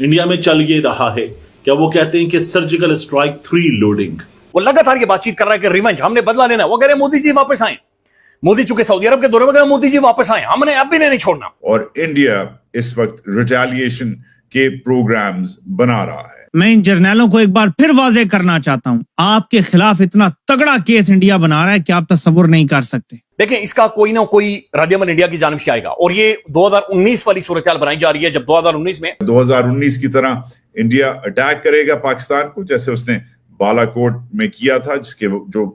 India में चल ये रहा है, क्या वो कहते हैं कि सर्जिकल स्ट्राइक 3 लोडिंग, वो लगातार ये बातचीत कर रहा है कि रिवेंज, हमने बदला लेना। वो कह रहे मोदी जी वापस आए, मोदी चूंकि सऊदी अरब के दौरे में गए, मोदी जी वापस आए, हमने अब भी नहीं छोड़ना। और इंडिया इस वक्त रिटेलिएशन के प्रोग्राम्स बना रहा है। मैं इन जर्नैलों को एक बार फिर वाजे करना चाहता हूं, आपके खिलाफ इतना तगड़ा केस इंडिया बना रहा है कि आप तसव्वुर नहीं कर सकते। देखें, इसका कोई ना कोई रद्द-ए-अमल इंडिया की जानिब से आएगा और ये 2019 वाली सूरत बनाई जा रही है, जब 2019 की तरह इंडिया अटैक करेगा पाकिस्तान को, जैसे उसने बालाकोट में किया था, जिसके जो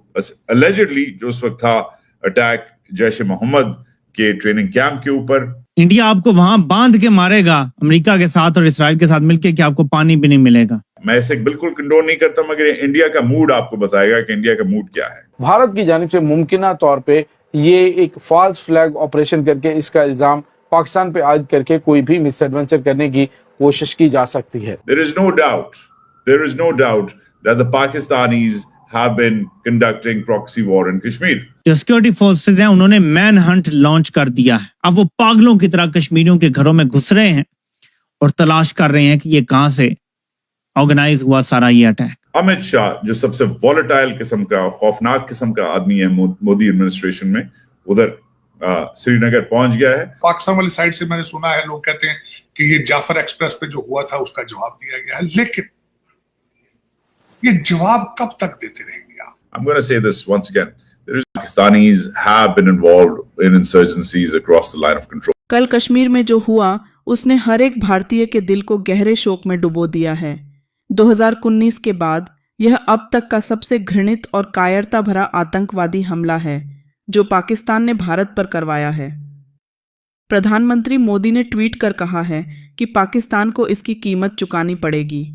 अलेजिडली जो उस वक्त था अटैक जैश मोहम्मद के ट्रेनिंग कैंप के ऊपर। इंडिया आपको वहां बांध के मारेगा अमेरिका के साथ और इसराइल के साथ मिलके कि आपको पानी भी नहीं मिलेगा। मैं इसे बिल्कुल कंडोन नहीं करता, मगर इंडिया का मूड आपको बताएगा कि इंडिया का मूड क्या है। भारत की जानिब से मुमकिना तौर पे ये एक फॉल्स फ्लैग ऑपरेशन करके इसका इल्जाम पाकिस्तान पे आयद करके कोई भी मिस एडवेंचर करने की कोशिश की जा सकती है। There is no doubt that the Pakistanis have been conducting proxy war in Kashmir. जो सिक्योरिटी फोर्सेज हैं उन्होंने मैन हंट लॉन्च कर दिया है। अब वो पागलों की तरह कश्मीरियों के घरों में घुस रहे हैं और तलाश कर रहे हैं कि ये कहां से ऑर्गेनाइज हुआ सारा ये अटैक। अमित शाह जो सबसे वॉलेटाइल किस्म का, खौफनाक किस्म का आदमी है मोदी एडमिनिस्ट्रेशन में, उधर श्रीनगर पहुंच गया है। पाकिस्तान वाली साइड से मैंने सुना है, लोग कहते हैं कि ये जाफर एक्सप्रेस पे जो हुआ था उसका जवाब दिया गया है, लेकिन ये जवाब कब तक देते रहेंगे आप? I'm going to say this once again. Pakistanis have been involved in insurgencies across the line of control. कल कश्मीर में जो हुआ उसने हर एक भारतीय के दिल को गहरे शोक में डुबो दिया है। 2019 के बाद यह अब तक का सबसे घृणित और कायरता भरा आतंकवादी हमला है जो पाकिस्तान ने भारत पर करवाया है। प्रधानमंत्री मोदी ने ट्वीट कर कहा है कि पाकिस्तान को इसकी कीमत चुकानी पड़ेगी।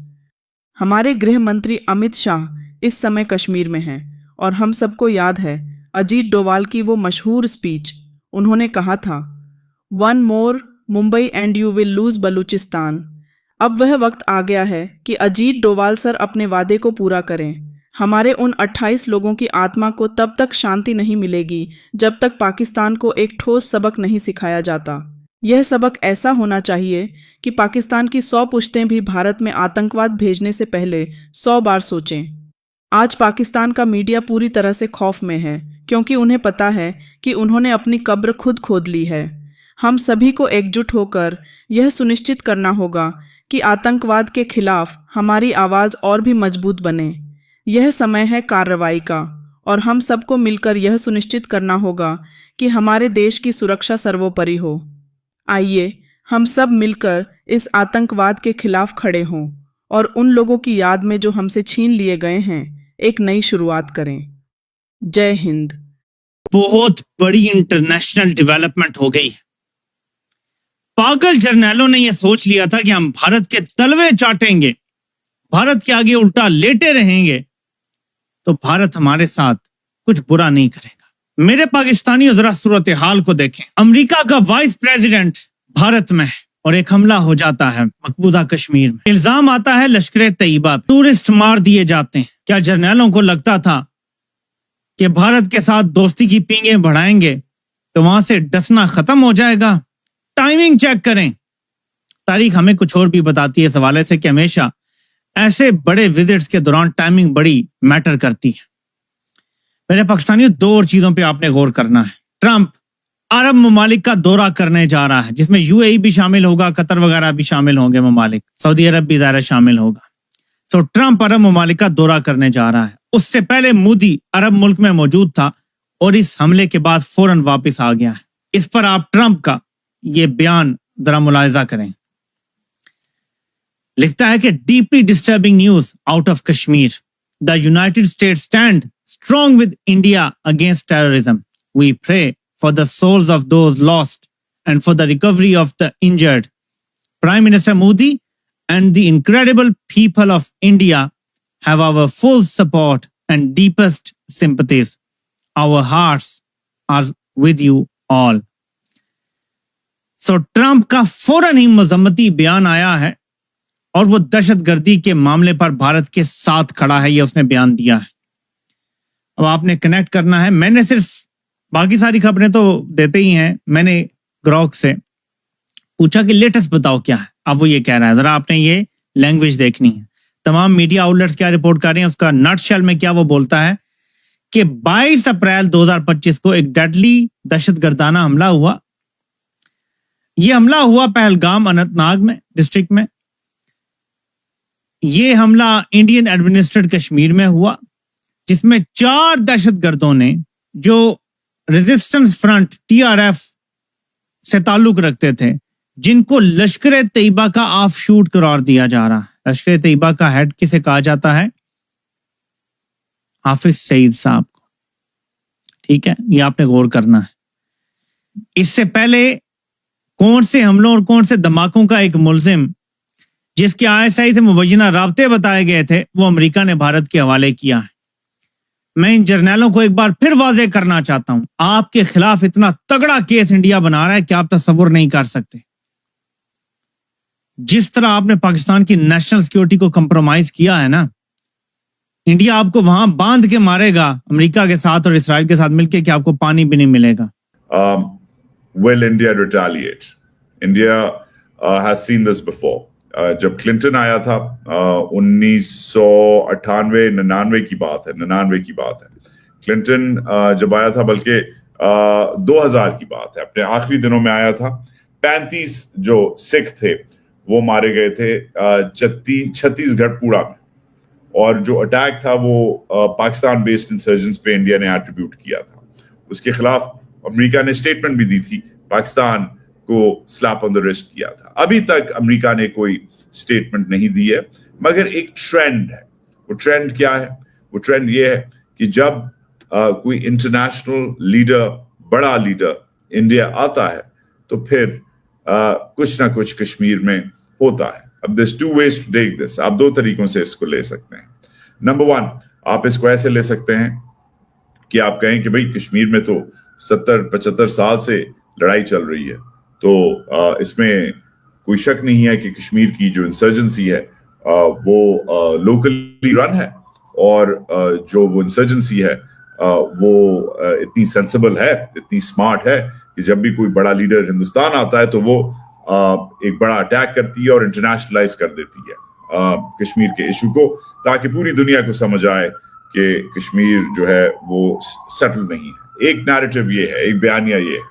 हमारे गृह मंत्री अमित शाह इस समय कश्मीर में हैं और हम सबको याद है अजीत डोवाल की वो मशहूर स्पीच। उन्होंने कहा था, one more Mumbai and you will lose Balochistan. अब वह वक्त आ गया है कि अजीत डोवाल सर अपने वादे को पूरा करें। हमारे उन 28 लोगों की आत्मा को तब तक शांति नहीं मिलेगी जब तक पाकिस्तान को एक ठोस सबक नहीं सिखाया जाता। यह सबक ऐसा होना चाहिए कि पाकिस्तान की 100 पुश्तें भी भारत में आतंकवाद भेजने से पहले 100 बार सोचें। आज पाकिस्तान का मीडिया पूरी तरह से खौफ में है क्योंकि उन्हें पता है कि उन्होंने अपनी कब्र खुद खोद ली है। हम सभी को एकजुट होकर यह सुनिश्चित करना होगा कि आतंकवाद के खिलाफ हमारी आवाज़ और भी मजबूत बने। यह समय है कार्रवाई का और हम सबको मिलकर यह सुनिश्चित करना होगा कि हमारे देश की सुरक्षा सर्वोपरि हो। आइए हम सब मिलकर इस आतंकवाद के खिलाफ खड़े हों और उन लोगों की याद में जो हमसे छीन लिए गए हैं एक नई शुरुआत करें। जय हिंद। बहुत बड़ी इंटरनेशनल डेवलपमेंट हो गई है। पागल जर्नैलों ने यह सोच लिया था कि हम भारत के तलवे चाटेंगे, भारत के आगे उल्टा लेटे रहेंगे तो भारत हमारे साथ कुछ बुरा नहीं करेगा। मेरे पाकिस्तानियों जरा सूरत हाल को देखें। अमेरिका का वाइस प्रेसिडेंट भारत में है और एक हमला हो जाता है मकबूजा कश्मीर में। इल्जाम आता है लश्कर तैयबा, टूरिस्ट मार दिए जाते हैं। क्या जर्नैलों को लगता था कि भारत के साथ दोस्ती की पींगे बढ़ाएंगे तो वहां से डसना खत्म हो जाएगा? टाइमिंग चेक करें। तारीख हमें कुछ और भी बताती है इस हवाले से कि हमेशा ऐसे बड़े विजिट्स के दौरान टाइमिंग बड़ी मैटर करती है। मेरे पाकिस्तानियों, 2 और चीजों पे आपने गौर करना है। ट्रंप अरब ममालिक का दौरा करने जा रहा है जिसमें यूएई भी शामिल होगा, कतर वगैरह भी शामिल होंगे ममालिक, सऊदी अरब भी ज़ाहिर शामिल होगा। तो ट्रंप अरब ममालिक का दौरा करने जा रहा है। उससे पहले मोदी अरब मुल्क में मौजूद था और इस हमले के बाद फौरन वापस आ गया है। इस पर आप ट्रंप का ये बयान जरा मुलाहिजा करें। लिखता है कि deeply disturbing news out of Kashmir, the United States stand strong with India against terrorism, we pray for the souls of those lost and for the recovery of the injured. Prime Minister Modi and the incredible people of India have our full support and deepest sympathies. Our hearts are with you all. So Trump का फौरन ही मजम्मती बयान आया है और वो दहशतगर्दी के मामले पर भारत के साथ खड़ा है, ये उसने बयान दिया है। अब आपने कनेक्ट करना है। मैंने सिर्फ बाकी सारी खबरें तो देते ही हैं, मैंने ग्रॉक से پوچھا کہ لیٹسٹ بتاؤ کیا ہے. اب وہ یہ کہہ رہا ہے, ذرا آپ نے یہ لینگویج دیکھنی ہے. تمام میڈیا آؤٹلیٹس کیا رپورٹ کر رہے ہیں, اس کا نٹ شیل میں کیا وہ بولتا ہے کہ 22 اپریل 2025 کو ایک ڈیڈلی دہشت گردانہ حملہ ہوا. یہ حملہ ہوا پہلگام اننت ناگ میں ڈسٹرکٹ میں. یہ حملہ انڈین ایڈمنسٹریڈ کشمیر میں ہوا, جس میں 4 دہشت گردوں نے جو ریزسٹنس فرنٹ TRF سے تعلق رکھتے تھے, جن کو لشکر طیبہ کا آف شوٹ قرار دیا جا رہا ہے. لشکر طیبہ کا ہیڈ کسے کہا جاتا ہے؟ حافظ سعید صاحب کو. ٹھیک ہے, یہ آپ نے غور کرنا ہے. اس سے پہلے کون سے حملوں اور کون سے دھماکوں کا ایک ملزم جس کے ISI سے مبینہ رابطے بتائے گئے تھے, وہ امریکہ نے بھارت کے حوالے کیا ہے. میں ان جرنیلوں کو ایک بار پھر واضح کرنا چاہتا ہوں, آپ کے خلاف اتنا تگڑا کیس انڈیا بنا رہا ہے کہ آپ تصور نہیں کر سکتے. جس طرح آپ نے پاکستان کی نیشنل سیکیورٹی کو کمپرومائز کیا ہے نا, انڈیا آپ کو وہاں باندھ کے مارے گا امریکہ کے ساتھ اور اسرائیل کے ساتھ مل کے کہ آپ کو پانی بھی نہیں ملے گا. Will India retaliate? India has seen this before. جب کلنٹن آیا تھا 1998-99 کی بات ہے, کلنٹن جب آیا تھا, بلکہ 2000 کی بات ہے, اپنے آخری دنوں میں آیا تھا. 35 جو سکھ تھے وہ مارے گئے تھے چھتیس گڑھ پوڑا میں, اور جو اٹیک تھا وہ پاکستان بیسڈ انسرجنس پہ انڈیا نے ایٹریبیوٹ کیا تھا. اس کے خلاف امریکہ نے اسٹیٹمنٹ بھی دی تھی, پاکستان کو سلیپ آن دا رسٹ کیا تھا. ابھی تک امریکہ نے کوئی اسٹیٹمنٹ نہیں دی ہے, مگر ایک ٹرینڈ ہے. وہ ٹرینڈ کیا ہے؟ وہ ٹرینڈ یہ ہے کہ جب کوئی انٹرنیشنل لیڈر, بڑا لیڈر انڈیا آتا ہے تو پھر کچھ نہ کچھ کشمیر میں ہوتا ہے. اب there's 2 ways to take this. آپ 2 طریقوں سے اس کو لے سکتے ہیں. نمبر 1, آپ اس کو ایسے لے سکتے ہیں کہ آپ کہیں کہ بھئی کشمیر میں تو 70-75 سال سے لڑائی چل رہی ہے, تو اس میں کوئی شک نہیں ہے کہ کشمیر کی جو انسرجنسی ہے وہ لوکلی رن ہے, اور جو وہ انسرجنسی ہے وہ اتنی سینسیبل ہے, اتنی سمارٹ ہے کہ جب بھی کوئی بڑا لیڈر ہندوستان آتا ہے تو وہ ایک بڑا اٹیک کرتی ہے اور انٹرنیشنلائز کر دیتی ہے کشمیر کے ایشو کو, تاکہ پوری دنیا کو سمجھ آئے کہ کشمیر جو ہے وہ سیٹل نہیں ہے. ایک نیریٹو یہ ہے, ایک بیانیہ یہ ہے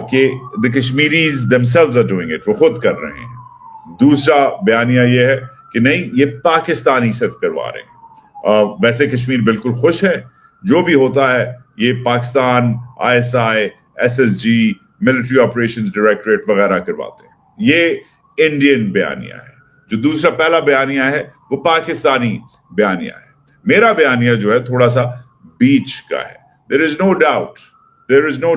کہ the Kashmiris themselves are doing it, وہ خود کر رہے ہیں. دوسرا بیانیہ یہ ہے کہ نہیں, یہ پاکستانی صرف کروا رہے ہیں. ویسے کشمیر بالکل خوش ہے, جو بھی ہوتا ہے یہ Pakistan ISI, SSG, military operations directorate وغیرہ کرواتے ہیں. یہ انڈین بیانیہ ہے. جو دوسرا پہلا بیانیہ ہے وہ پاکستانی بیانیہ ہے. میرا بیانیہ جو ہے تھوڑا سا بیچ کا ہے. There is no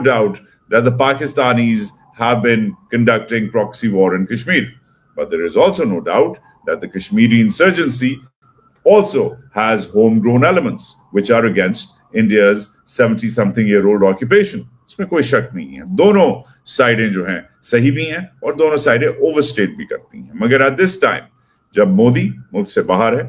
doubt that the Pakistanis have been conducting proxy war in Kashmir. But there is also no doubt that the Kashmiri insurgency also has homegrown elements which are against India's 70-something-year-old occupation. اس میں کوئی شک نہیں ہے. دونوں سائڈیں جو ہیں صحیح بھی ہیں اور دونوں سائڈیں اوور اسٹیٹ بھی کرتی ہیں. مگر at this time جب مودی ملک سے باہر ہے,